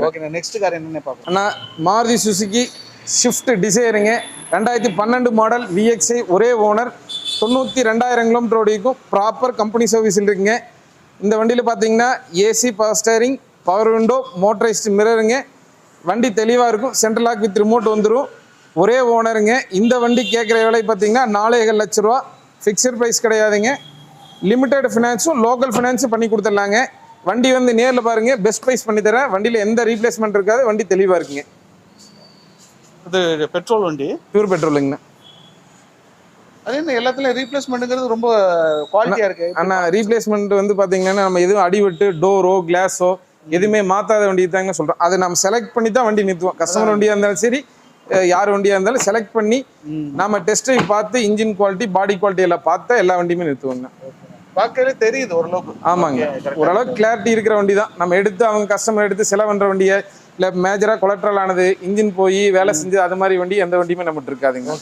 Okay, next car என்னன்னு பார்ப்போம். அண்ணா மாருதி சுசுகி ஷிஃப்ட் டிசைருங்க, 2012 மாடல் VXI, ஒரே ஓனர், 92,000 கிலோமீட்டர் ஓடிக்கும், ப்ராப்பர் கம்பெனி சர்வீஸில் இருக்குங்க. இந்த வண்டியில் பார்த்தீங்கன்னா AC, power steering, power window, motorised மிரருங்க. வண்டி தெளிவாக இருக்கும், சென்ட்ரல் லாக் வித் ரிமோட் வந்துடும், ஒரே ஓனருங்க. இந்த வண்டி கேட்குற விலை பார்த்தீங்கன்னா 4,7 லட்ச ரூபா, ஃபிக்ஸட் ப்ரைஸ் கிடையாதுங்க. லிமிடெட் ஃபினான்ஸும் லோக்கல் ஃபினான்ஸும் பண்ணி கொடுத்துடலாங்க. வண்டி வந்து நேரில் பாருங்கள், பெஸ்ட் ப்ரைஸ் பண்ணி தரேன். வண்டியில் எந்த ரீப்ளேஸ்மெண்ட் இருக்காது, வண்டி தெளிவாக இருக்குங்க. இது பெட்ரோல் வண்டி, பியூர் பெட்ரோலுங்கண்ணா. அது என்ன எல்லாத்துலேயும் ரீப்ளேஸ்மெண்ட்டுங்கிறது ரொம்ப குவாலிட்டியாக இருக்குது. ஆனால் ரீப்ளேஸ்மெண்ட் வந்து பார்த்தீங்கன்னா நம்ம எதுவும் அடிவிட்டு டோரோ கிளாஸோ எதுவுமே மாற்றாத வண்டி தாங்க சொல்கிறோம். அதை நம்ம செலக்ட் பண்ணி தான் வண்டி நிறுத்துவோம். கஸ்டமர் வண்டியாக இருந்தாலும் சரி, யார் வண்டியாக இருந்தாலும் செலக்ட் பண்ணி நம்ம டெஸ்ட் ட்ரைவ் பார்த்து இன்ஜின் குவாலிட்டி, பாடி குவாலிட்டி எல்லாம் பார்த்தா எல்லா வண்டியுமே நிறுத்துவோங்க. பார்க்கவே தெரியுது ஓரளவுக்கு. ஆமாங்க, ஓரளவுக்கு கிளாரிட்டி இருக்கிற வண்டி தான். நம்ம எடுத்து அவங்க கஸ்டமர் எடுத்து செலவு பண்ணுற வண்டியை இல்லை மேஜராக கொலட்ரல் ஆனது, இன்ஜின் போய் வேலை செஞ்சு அது மாதிரி வண்டி எந்த வண்டியுமே நம்மகிட்ட இருக்காதுங்க.